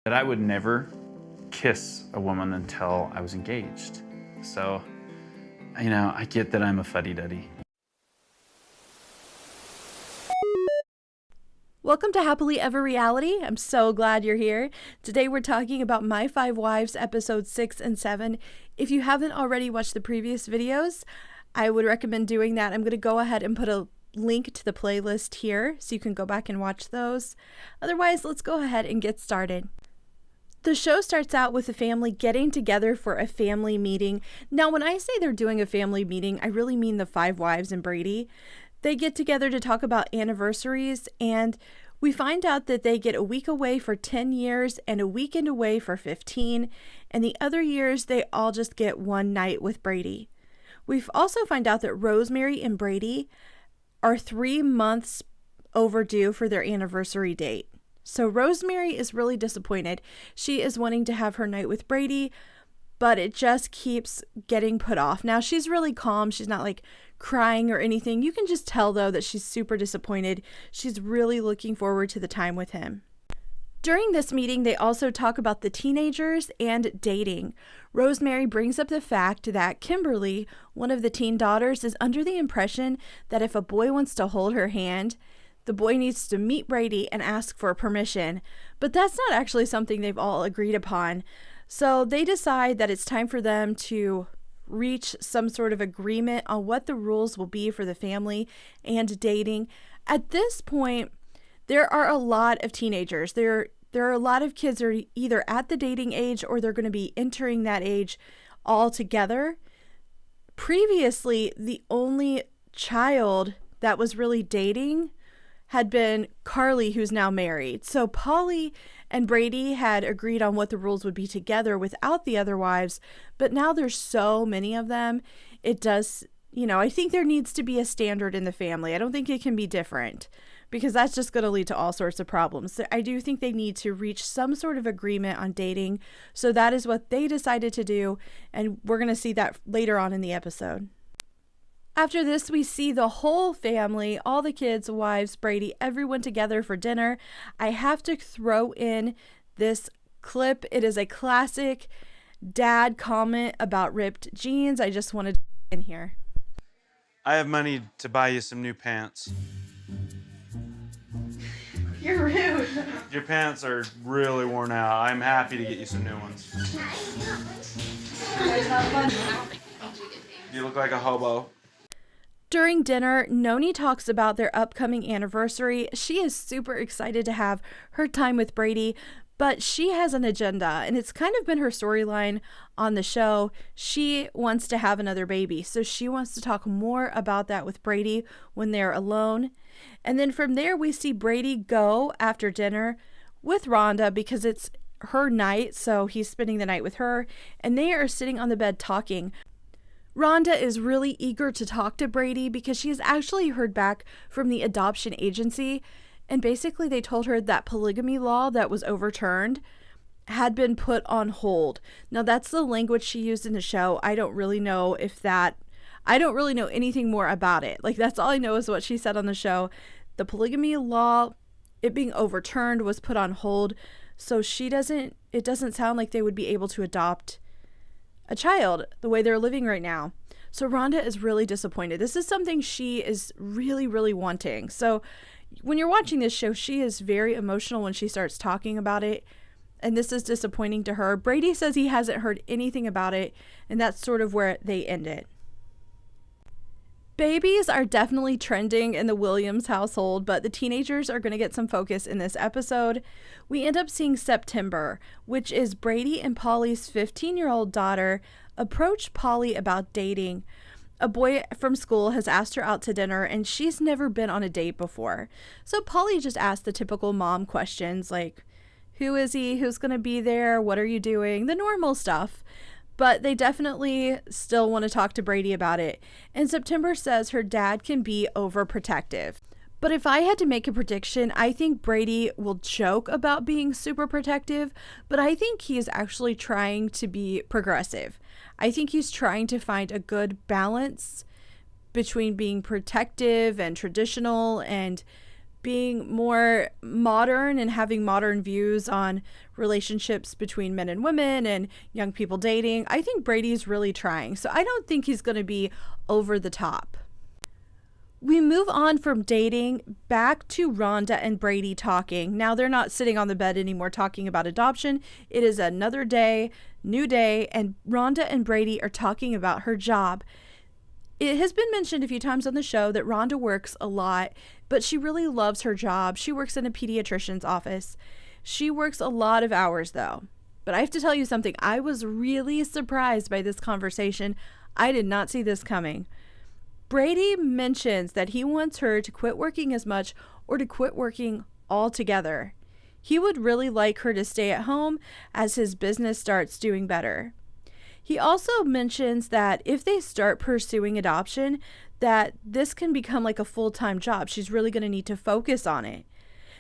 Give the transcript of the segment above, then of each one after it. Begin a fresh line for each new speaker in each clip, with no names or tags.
that I would never kiss a woman until I was engaged. So, I get that I'm a fuddy-duddy.
Welcome to Happily Ever Reality. I'm so glad you're here. Today we're talking about My Five Wives, episodes 6 and 7. If you haven't already watched the previous videos, I would recommend doing that. I'm going to go ahead and put a link to the playlist here so you can go back and watch those. Otherwise, let's go ahead and get started. The show starts out with the family getting together for a family meeting. Now, when I say they're doing a family meeting, I really mean the Five Wives and Brady. They get together to talk about anniversaries, and we find out that they get a week away for 10 years and a weekend away for 15, and the other years they all just get one night with Brady. We also find out that Rosemary and Brady are 3 months overdue for their anniversary date. So Rosemary is really disappointed. She is wanting to have her night with Brady, but it just keeps getting put off. Now, she's really calm. She's not like crying or anything. You can just tell, though, that she's super disappointed. She's really looking forward to the time with him. During this meeting, they also talk about the teenagers and dating. Rosemary brings up the fact that Kimberly, one of the teen daughters, is under the impression that if a boy wants to hold her hand, the boy needs to meet Brady and ask for permission. But that's not actually something they've all agreed upon. So they decide that it's time for them to reach some sort of agreement on what the rules will be for the family and dating. At this point, there are a lot of teenagers. There are a lot of kids that are either at the dating age or they're going to be entering that age all together. Previously, the only child that was really dating had been Carly, who's now married. So Polly and Brady had agreed on what the rules would be together without the other wives, but now there's so many of them. It does, I think there needs to be a standard in the family. I don't think it can be different because that's just going to lead to all sorts of problems. So I do think they need to reach some sort of agreement on dating. So that is what they decided to do, and we're going to see that later on in the episode. After this, we see the whole family, all the kids, wives, Brady, everyone together for dinner. I have to throw in this clip. It is a classic dad comment about ripped jeans. I just wanted to in here.
I have money to buy you some new pants.
You're rude.
Your pants are really worn out. I'm happy to get you some new ones. You look like a hobo.
During dinner, Noni talks about their upcoming anniversary. She is super excited to have her time with Brady, but she has an agenda, and it's kind of been her storyline on the show. She wants to have another baby, so she wants to talk more about that with Brady when they're alone. And then from there, we see Brady go after dinner with Rhonda because it's her night, so he's spending the night with her, and they are sitting on the bed talking. Rhonda is really eager to talk to Brady because she has actually heard back from the adoption agency, and basically they told her that polygamy law that was overturned had been put on hold. Now that's the language she used in the show. I don't really know anything more about it. Like, that's all I know is what she said on the show. The polygamy law, it being overturned, was put on hold, so it doesn't sound like they would be able to adopt a child the way they're living right now. So Rhonda is really disappointed. This is something she is really, really wanting. So when you're watching this show, she is very emotional when she starts talking about it, and this is disappointing to her. Brady says he hasn't heard anything about it, and that's sort of where they end it. Babies are definitely trending in the Williams household, but the teenagers are going to get some focus in this episode. We end up seeing September, which is Brady and Polly's 15-year-old daughter, approach Polly about dating. A boy from school has asked her out to dinner, and she's never been on a date before. So Polly just asked the typical mom questions like, who is he? Who's going to be there? What are you doing? The normal stuff. But they definitely still want to talk to Brady about it. And September says her dad can be overprotective. But if I had to make a prediction, I think Brady will joke about being super protective, but I think he is actually trying to be progressive. I think he's trying to find a good balance between being protective and traditional and being more modern and having modern views on relationships between men and women and young people dating. I think Brady's really trying. So I don't think he's going to be over the top. We move on from dating back to Rhonda and Brady talking. Now they're not sitting on the bed anymore talking about adoption. It is another day, new day, and Rhonda and Brady are talking about her job. It has been mentioned a few times on the show that Rhonda works a lot, but she really loves her job. She works in a pediatrician's office. She works a lot of hours though. But I have to tell you something. I was really surprised by this conversation. I did not see this coming. Brady mentions that he wants her to quit working as much or to quit working altogether. He would really like her to stay at home as his business starts doing better. He also mentions that if they start pursuing adoption, that this can become like a full-time job. She's really going to need to focus on it.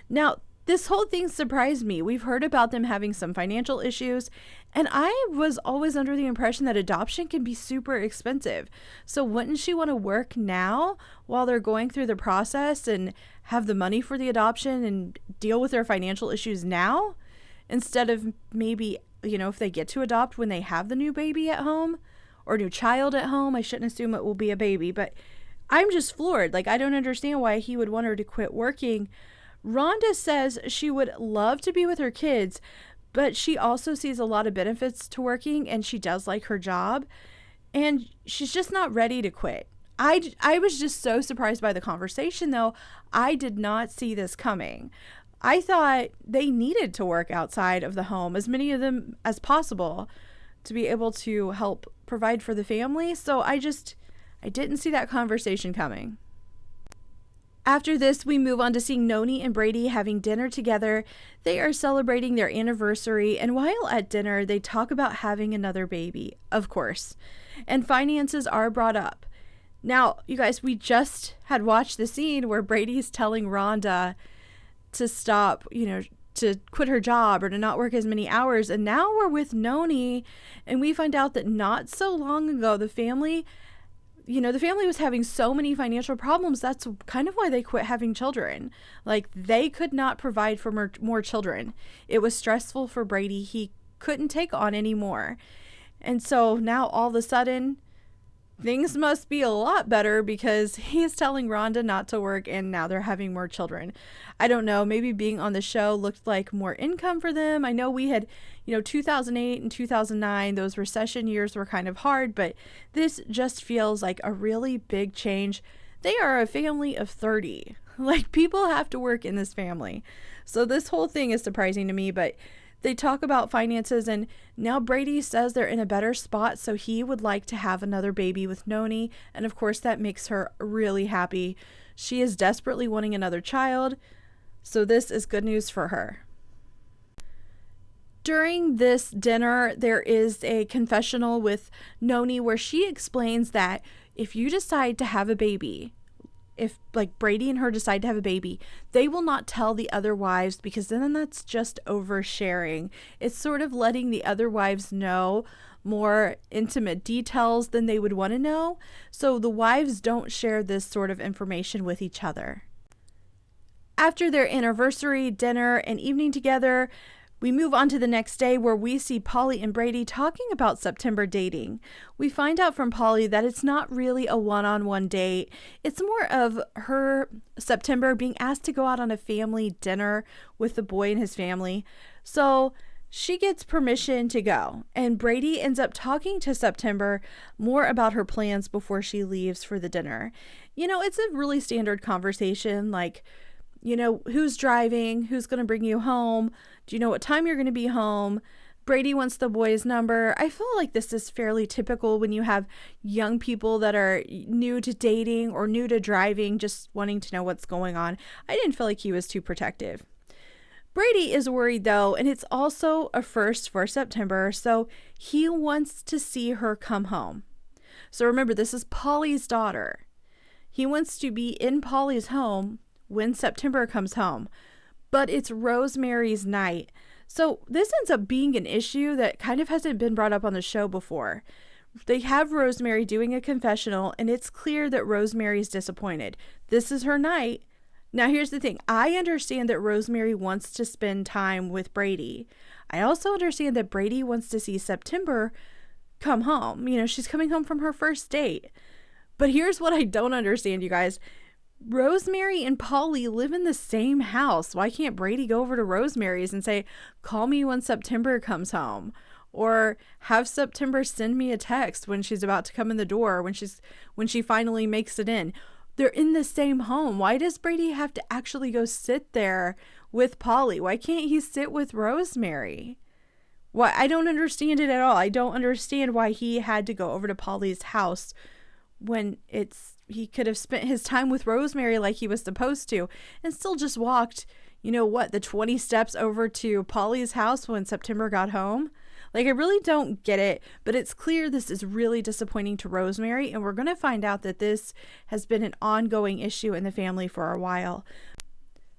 Now, this whole thing surprised me. We've heard about them having some financial issues, and I was always under the impression that adoption can be super expensive. So wouldn't she want to work now while they're going through the process and have the money for the adoption and deal with their financial issues now instead of maybe, if they get to adopt when they have the new baby at home or new child at home? I shouldn't assume it will be a baby, but I'm just floored. Like, I don't understand why he would want her to quit working. Rhonda says she would love to be with her kids, but she also sees a lot of benefits to working and she does like her job and she's just not ready to quit. I was just so surprised by the conversation though. I did not see this coming. I thought they needed to work outside of the home, as many of them as possible, to be able to help provide for the family. So I didn't see that conversation coming. After this, we move on to seeing Noni and Brady having dinner together. They are celebrating their anniversary, and while at dinner, they talk about having another baby, of course, and finances are brought up. Now, you guys, we just had watched the scene where Brady's telling Rhonda to stop, to quit her job or to not work as many hours, and now we're with Noni, and we find out that not so long ago, the family was having so many financial problems. That's kind of why they quit having children. Like, they could not provide for more children. It was stressful for Brady. He couldn't take on any more. And so now all of a sudden, things must be a lot better because he's telling Rhonda not to work and now they're having more children. I don't know. Maybe being on the show looked like more income for them. I know we had, 2008 and 2009, those recession years were kind of hard, but this just feels like a really big change. They are a family of 30. Like, people have to work in this family. So this whole thing is surprising to me, but they talk about finances, and now Brady says they're in a better spot, so he would like to have another baby with Noni, and of course that makes her really happy. She is desperately wanting another child, so this is good news for her. During this dinner, there is a confessional with Noni where she explains that if you decide to have a baby, if like Brady and her decide to have a baby, they will not tell the other wives because then that's just oversharing. It's sort of letting the other wives know more intimate details than they would want to know. So the wives don't share this sort of information with each other. After their anniversary dinner and evening together, we move on to the next day where we see Polly and Brady talking about September dating. We find out from Polly that it's not really a one-on-one date. It's more of her, September, being asked to go out on a family dinner with the boy and his family. So she gets permission to go, and Brady ends up talking to September more about her plans before she leaves for the dinner. It's a really standard conversation, like, who's driving, who's going to bring you home, do you know what time you're going to be home? Brady wants the boy's number. I feel like this is fairly typical when you have young people that are new to dating or new to driving, just wanting to know what's going on. I didn't feel like he was too protective. Brady is worried though, and it's also a first for September, so he wants to see her come home. So remember, this is Polly's daughter. He wants to be in Polly's home when September comes home, but it's Rosemary's night. So this ends up being an issue that kind of hasn't been brought up on the show before. They have Rosemary doing a confessional, and it's clear that Rosemary's disappointed. This is her night, Now, here's the thing. I understand that Rosemary wants to spend time with Brady. I also understand that Brady wants to see September come home. You know, she's coming home from her first date. But here's what I don't understand, you guys. Rosemary and Polly live in the same house. Why can't Brady go over to Rosemary's and say, call me when September comes home? Or have September send me a text when she's about to come in the door, when she finally makes it in. They're in the same home. Why does Brady have to actually go sit there with Polly? Why can't he sit with Rosemary? Why? I don't understand it at all. I don't understand why he had to go over to Polly's house when he could have spent his time with Rosemary like he was supposed to and still just walked, the 20 steps over to Polly's house when September got home. Like, I really don't get it, but it's clear this is really disappointing to Rosemary, and we're going to find out that this has been an ongoing issue in the family for a while.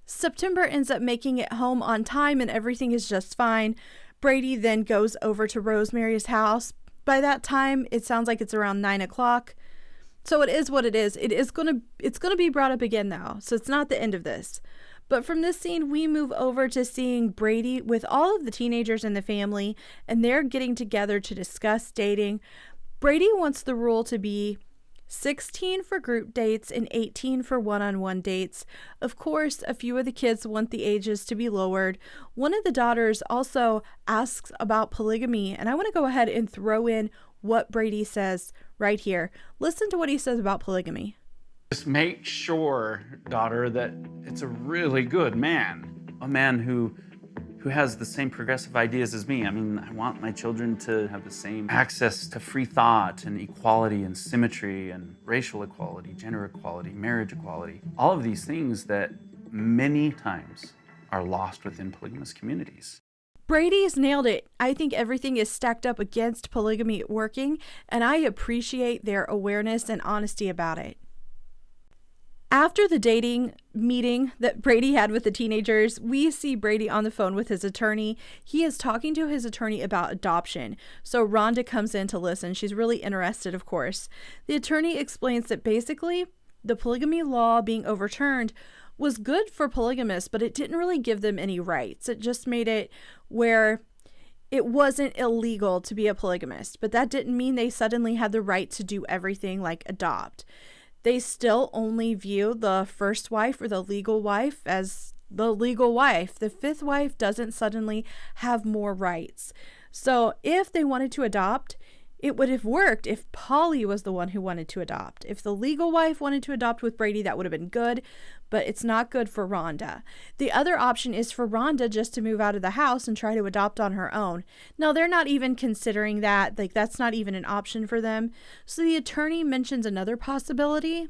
September ends up making it home on time, and everything is just fine. Brady then goes over to Rosemary's house. By that time, it sounds like it's around 9 o'clock. So it is what it is. It's going to be brought up again, though, so it's not the end of this. But from this scene, we move over to seeing Brady with all of the teenagers in the family, and they're getting together to discuss dating. Brady wants the rule to be 16 for group dates and 18 for one-on-one dates. Of course, a few of the kids want the ages to be lowered. One of the daughters also asks about polygamy, and I want to go ahead and throw in what Brady says right here. Listen to what he says about polygamy.
Just make sure, daughter, that it's a really good man. A man who has the same progressive ideas as me. I mean, I want my children to have the same access to free thought and equality and symmetry and racial equality, gender equality, marriage equality. All of these things that many times are lost within polygamous communities.
Brady's nailed it. I think everything is stacked up against polygamy working, and I appreciate their awareness and honesty about it. After the dating meeting that Brady had with the teenagers, we see Brady on the phone with his attorney. He is talking to his attorney about adoption. So Rhonda comes in to listen. She's really interested, of course. The attorney explains that basically the polygamy law being overturned was good for polygamists, but it didn't really give them any rights. It just made it where it wasn't illegal to be a polygamist, but that didn't mean they suddenly had the right to do everything like adopt. They still only view the first wife or the legal wife as the legal wife. The fifth wife doesn't suddenly have more rights. So if they wanted to adopt, it would have worked if Polly was the one who wanted to adopt. If the legal wife wanted to adopt with Brady, that would have been good, but it's not good for Rhonda. The other option is for Rhonda just to move out of the house and try to adopt on her own. Now, they're not even considering that. Like, that's not even an option for them. So the attorney mentions another possibility.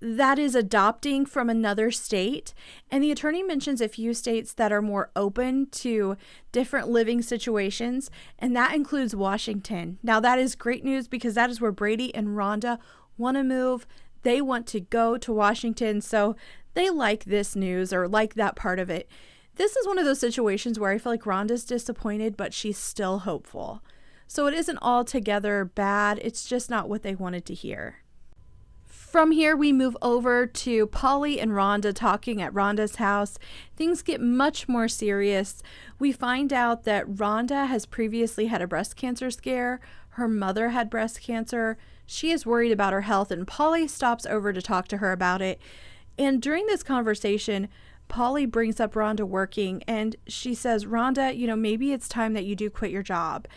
That is adopting from another state. And the attorney mentions a few states that are more open to different living situations, and that includes Washington. Now, that is great news because that is where Brady and Rhonda want to move. They want to go to Washington, so they like this news or like that part of it. This is one of those situations where I feel like Rhonda's disappointed, but she's still hopeful. So it isn't altogether bad. It's just not what they wanted to hear. From here, we move over to Polly and Rhonda talking at Rhonda's house. Things get much more serious. We find out that Rhonda has previously had a breast cancer scare. Her mother had breast cancer. She is worried about her health, and Polly stops over to talk to her about it. And during this conversation, Polly brings up Rhonda working, and she says, Rhonda, maybe it's time that you do quit your job.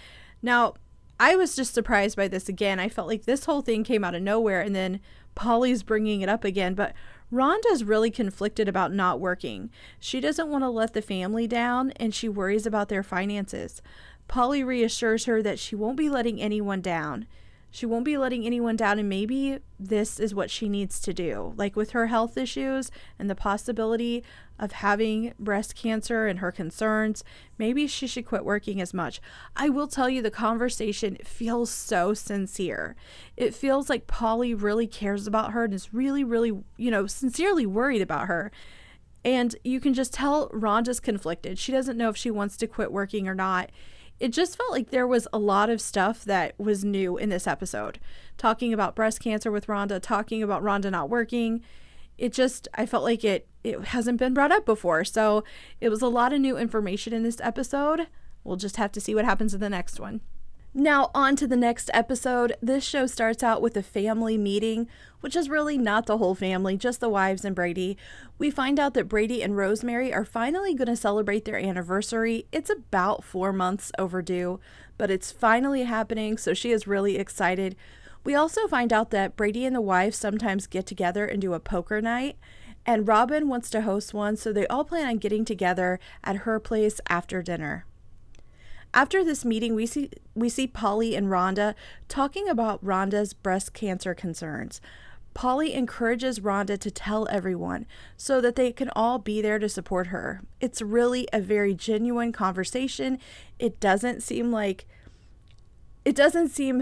Now, I was just surprised by this again. I felt like this whole thing came out of nowhere, and then Polly's bringing it up again, but Rhonda's really conflicted about not working. She doesn't want to let the family down, and she worries about their finances. Polly reassures her that she won't be letting anyone down. She won't be letting anyone down, and maybe this is what she needs to do. Like with her health issues and the possibility of having breast cancer and her concerns, maybe she should quit working as much. I will tell you, the conversation feels so sincere. It feels like Polly really cares about her and is really, really, sincerely worried about her. And you can just tell Rhonda's conflicted. She doesn't know if she wants to quit working or not. It just felt like there was a lot of stuff that was new in this episode. Talking about breast cancer with Rhonda, talking about Rhonda not working. I felt like it hasn't been brought up before. So it was a lot of new information in this episode. We'll just have to see what happens in the next one. Now, on to the next episode. This show starts out with a family meeting, which is really not the whole family, just the wives and Brady. We find out that Brady and Rosemary are finally going to celebrate their anniversary. It's about 4 months overdue, but it's finally happening, so she is really excited. We also find out that Brady and the wives sometimes get together and do a poker night, and Robin wants to host one, so they all plan on getting together at her place after dinner. After this meeting, we see Polly and Rhonda talking about Rhonda's breast cancer concerns. Polly encourages Rhonda to tell everyone so that they can all be there to support her. It's really a very genuine conversation. It doesn't seem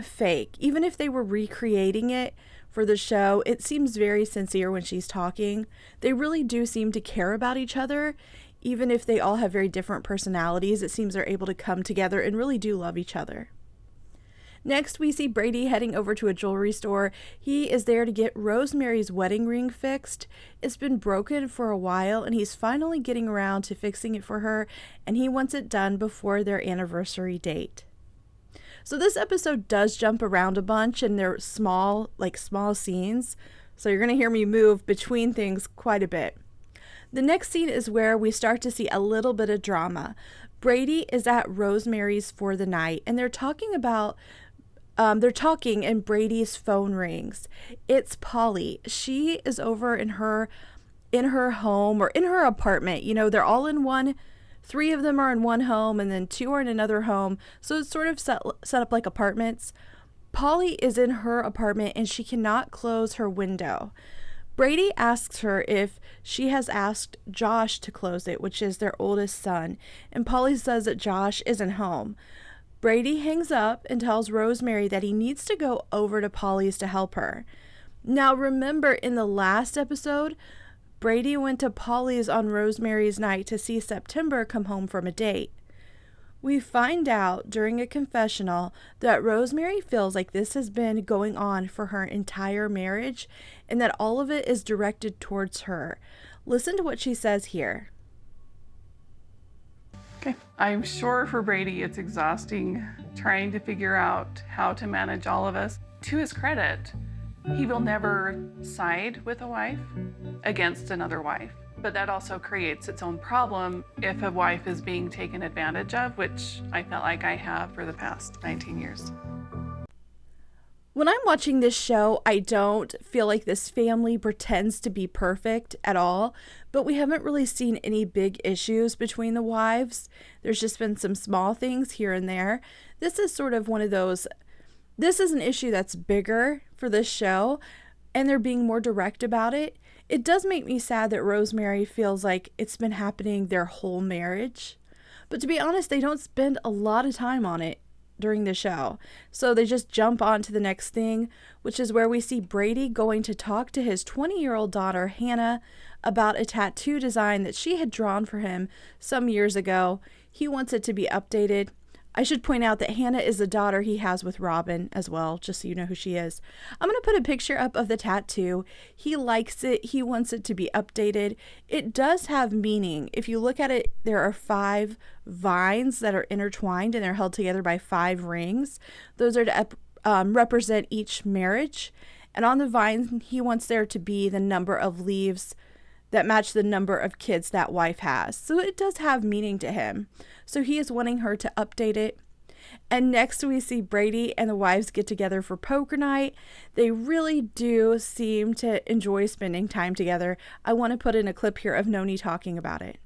fake. Even if they were recreating it for the show, it seems very sincere when she's talking. They really do seem to care about each other. Even if they all have very different personalities, it seems they're able to come together and really do love each other. Next, we see Brady heading over to a jewelry store. He is there to get Rosemary's wedding ring fixed. It's been broken for a while, and he's finally getting around to fixing it for her, and he wants it done before their anniversary date. So this episode does jump around a bunch, and they're small scenes. So you're going to hear me move between things quite a bit. The next scene is where we start to see a little bit of drama. Brady is at Rosemary's for the night, and they're talking and Brady's phone rings. It's Polly. She is over in her home or in her apartment. You know, they're all in one. 3 of them are in one home, and then 2 are in another home. So it's sort of set up like apartments. Polly is in her apartment, and she cannot close her window. Brady asks her if she has asked Josh to close it, which is their oldest son, and Polly says that Josh isn't home. Brady hangs up and tells Rosemary that he needs to go over to Polly's to help her. Now remember, in the last episode, Brady went to Polly's on Rosemary's night to see September come home from a date. We find out during a confessional that Rosemary feels like this has been going on for her entire marriage and that all of it is directed towards her. Listen to what she says here.
Okay. I'm sure for Brady it's exhausting trying to figure out how to manage all of us. To his credit, he will never side with a wife against another wife. But that also creates its own problem if a wife is being taken advantage of, which I felt like I have for the past 19 years.
When I'm watching this show, I don't feel like this family pretends to be perfect at all, but we haven't really seen any big issues between the wives. There's just been some small things here and there. This is sort of one of those, this is an issue that's bigger for this show, and they're being more direct about it. It does make me sad that Rosemary feels like it's been happening their whole marriage. But to be honest, they don't spend a lot of time on it during the show. So they just jump on to the next thing, which is where we see Brady going to talk to his 20-year-old daughter, Hannah, about a tattoo design that she had drawn for him some years ago. He wants it to be updated. I should point out that Hannah is the daughter he has with Robin as well, just so you know who she is. I'm going to put a picture up of the tattoo. He likes it. He wants it to be updated. It does have meaning. If you look at it, there are 5 vines that are intertwined and they're held together by 5 rings. Those are to represent each marriage. And on the vine, he wants there to be the number of leaves that match the number of kids that wife has. So it does have meaning to him. So he is wanting her to update it. And next we see Brady and the wives get together for poker night. They really do seem to enjoy spending time together. I want to put in a clip here of Noni talking about it.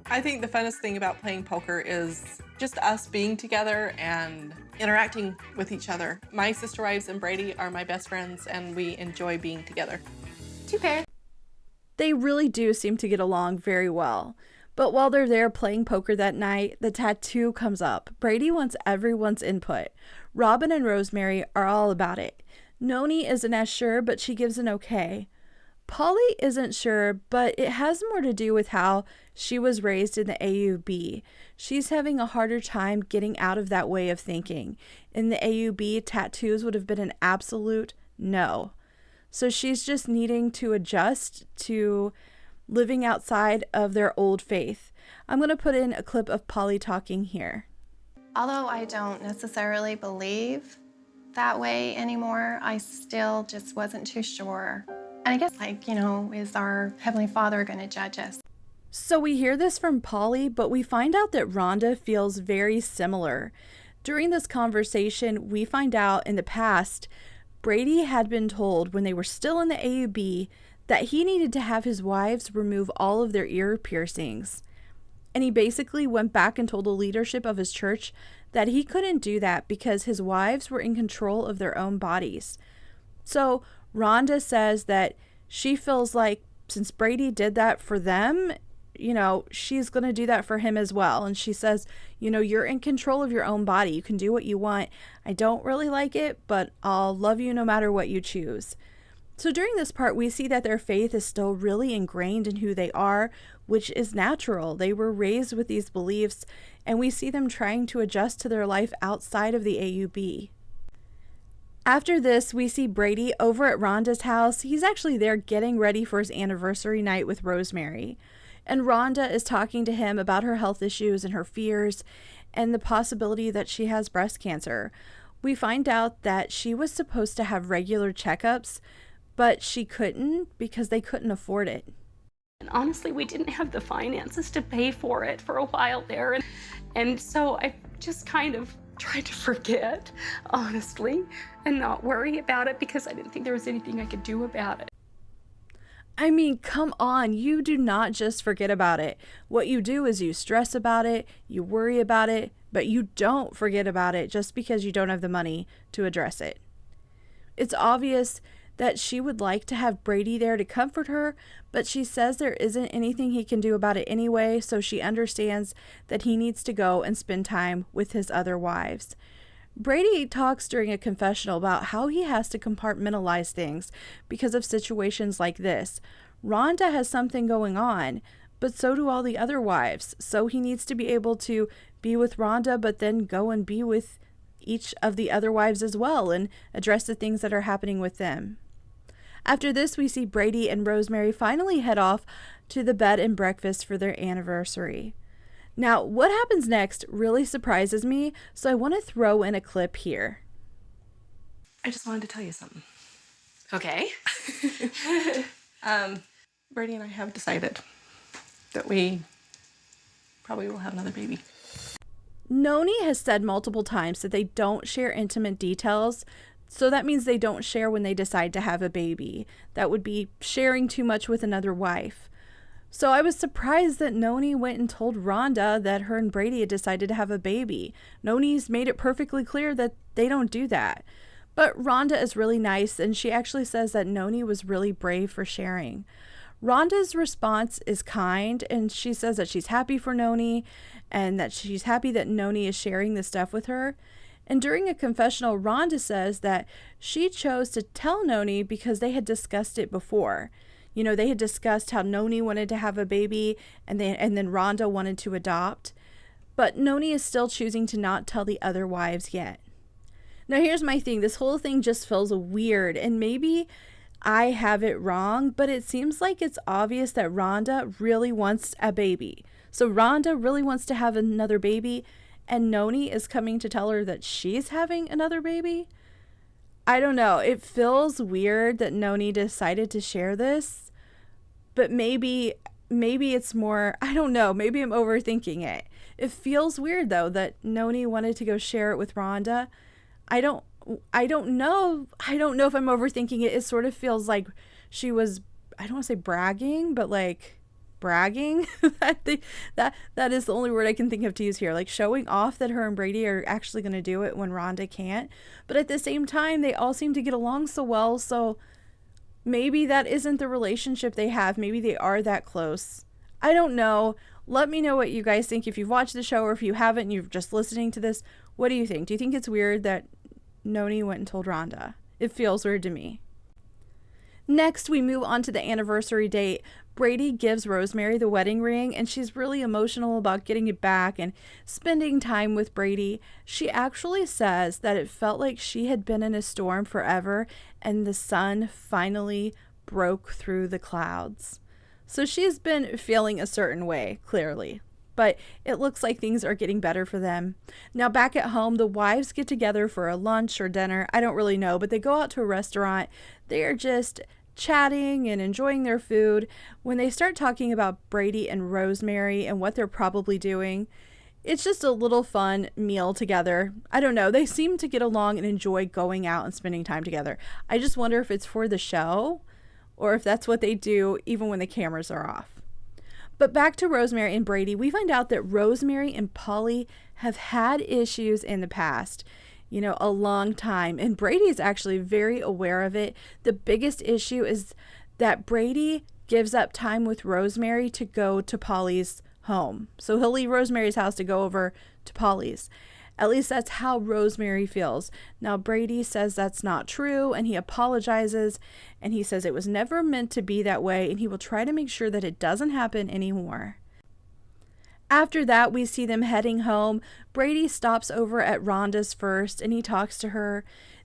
I think the funnest thing about playing poker is just us being together and interacting with each other. My sister wives and Brady are my best friends, and we enjoy being together.
2 pairs.
They really do seem to get along very well. But while they're there playing poker that night, the tattoo comes up. Brady wants everyone's input. Robin and Rosemary are all about it. Noni isn't as sure, but she gives an okay. Polly isn't sure, but it has more to do with how she was raised in the AUB. She's having a harder time getting out of that way of thinking. In the AUB, tattoos would have been an absolute no. So she's just needing to adjust to living outside of their old faith. I'm going to put in a clip of Polly talking here.
Although I don't necessarily believe that way anymore, I still just wasn't too sure. And I guess, is our Heavenly Father going to judge us?
So we hear this from Polly, but we find out that Rhonda feels very similar. During this conversation, we find out in the past, Brady had been told when they were still in the AUB that he needed to have his wives remove all of their ear piercings. And he basically went back and told the leadership of his church that he couldn't do that because his wives were in control of their own bodies. So Rhonda says that she feels like since Brady did that for them, she's going to do that for him as well. And she says, you're in control of your own body. You can do what you want. I don't really like it, but I'll love you no matter what you choose. So during this part, we see that their faith is still really ingrained in who they are, which is natural. They were raised with these beliefs, and we see them trying to adjust to their life outside of the AUB. After this, we see Brady over at Rhonda's house. He's actually there getting ready for his anniversary night with Rosemary. And Rhonda is talking to him about her health issues and her fears and the possibility that she has breast cancer. We find out that she was supposed to have regular checkups, but she couldn't because they couldn't afford it.
And honestly, we didn't have the finances to pay for it for a while there. And so I just kind of tried to forget, honestly, and not worry about it because I didn't think there was anything I could do about it.
I mean, come on, you do not just forget about it. What you do is you stress about it, you worry about it, but you don't forget about it just because you don't have the money to address it. It's obvious that she would like to have Brady there to comfort her, but she says there isn't anything he can do about it anyway, so she understands that he needs to go and spend time with his other wives. Brady talks during a confessional about how he has to compartmentalize things because of situations like this. Rhonda has something going on, but so do all the other wives, so he needs to be able to be with Rhonda, but then go and be with each of the other wives as well and address the things that are happening with them. After this, we see Brady and Rosemary finally head off to the bed and breakfast for their anniversary. Now, what happens next really surprises me, so I want to throw in a clip here.
I just wanted to tell you something.
Okay.
Brady and I have decided that we probably will have another baby.
Noni has said multiple times that they don't share intimate details, so that means they don't share when they decide to have a baby. That would be sharing too much with another wife. So I was surprised that Noni went and told Rhonda that her and Brady had decided to have a baby. Noni's made it perfectly clear that they don't do that. But Rhonda is really nice, and she actually says that Noni was really brave for sharing. Rhonda's response is kind, and she says that she's happy for Noni and that she's happy that Noni is sharing this stuff with her. And during a confessional, Rhonda says that she chose to tell Noni because they had discussed it before. They had discussed how Noni wanted to have a baby and then Rhonda wanted to adopt. But Noni is still choosing to not tell the other wives yet. Now here's my thing. This whole thing just feels weird, and maybe I have it wrong, but it seems like it's obvious that Rhonda really wants a baby. So Rhonda really wants to have another baby, and Noni is coming to tell her that she's having another baby. I don't know. It feels weird that Noni decided to share this, but maybe it's more, I don't know, maybe I'm overthinking it. It feels weird though that Noni wanted to go share it with Rhonda. I don't know if I'm overthinking it. It sort of feels like she was, I don't want to say bragging, but like bragging. that is the only word I can think of to use here, like showing off that her and Brady are actually going to do it when Rhonda can't. But at the same time, they all seem to get along so well, so maybe that isn't the relationship they have. Maybe they are that close. I don't know. Let me know what you guys think. If you've watched the show or if you haven't and you're just listening to this, what do you think? Do you think it's weird that Noni went and told Rhonda? It feels weird to me. Next, we move on to the anniversary date. Brady gives Rosemary the wedding ring, and she's really emotional about getting it back and spending time with Brady. She actually says that it felt like she had been in a storm forever and the sun finally broke through the clouds. So she's been feeling a certain way, clearly. But it looks like things are getting better for them. Now back at home, the wives get together for a lunch or dinner. I don't really know, but they go out to a restaurant. They are just chatting and enjoying their food. When they start talking about Brady and Rosemary and what they're probably doing, it's just a little fun meal together. I don't know. They seem to get along and enjoy going out and spending time together. I just wonder if it's for the show or if that's what they do even when the cameras are off. But back to Rosemary and Brady, we find out that Rosemary and Polly have had issues in the past, a long time. And Brady is actually very aware of it. The biggest issue is that Brady gives up time with Rosemary to go to Polly's home. So he'll leave Rosemary's house to go over to Polly's. At least that's how Rosemary feels. Now, Brady says that's not true, and he apologizes, and he says it was never meant to be that way, and he will try to make sure that it doesn't happen anymore. After that, we see them heading home. Brady stops over at Rhonda's first, and he talks to her.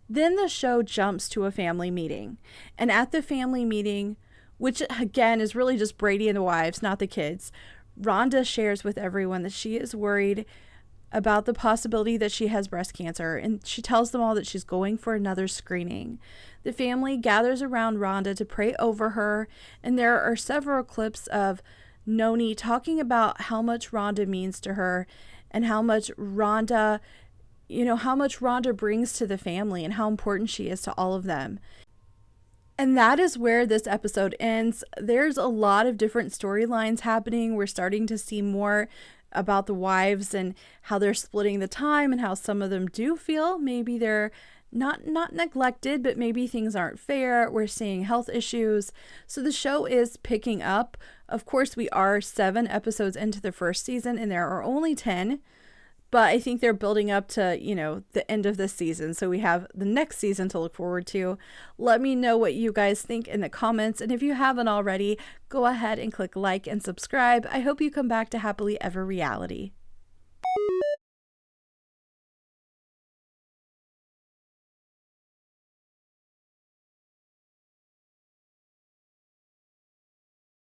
Then the show jumps to a family meeting. And at the family meeting, which again is really just Brady and the wives, not the kids, Rhonda shares with everyone that she is worried about the possibility that she has breast cancer, and she tells them all that she's going for another screening. The family gathers around Rhonda to pray over her, and there are several clips of Noni talking about how much Rhonda means to her and how much Rhonda brings to the family and how important she is to all of them. And that is where this episode ends. There's a lot of different storylines happening. We're starting to see more about the wives and how they're splitting the time and how some of them do feel maybe they're not neglected, but maybe things aren't fair. We're seeing health issues. So the show is picking up. Of course, we are 7 episodes into the first season and there are only 10. But I think they're building up to, the end of this season. So we have the next season to look forward to. Let me know what you guys think in the comments. And if you haven't already, go ahead and click like and subscribe. I hope you come back to Happily Ever Reality.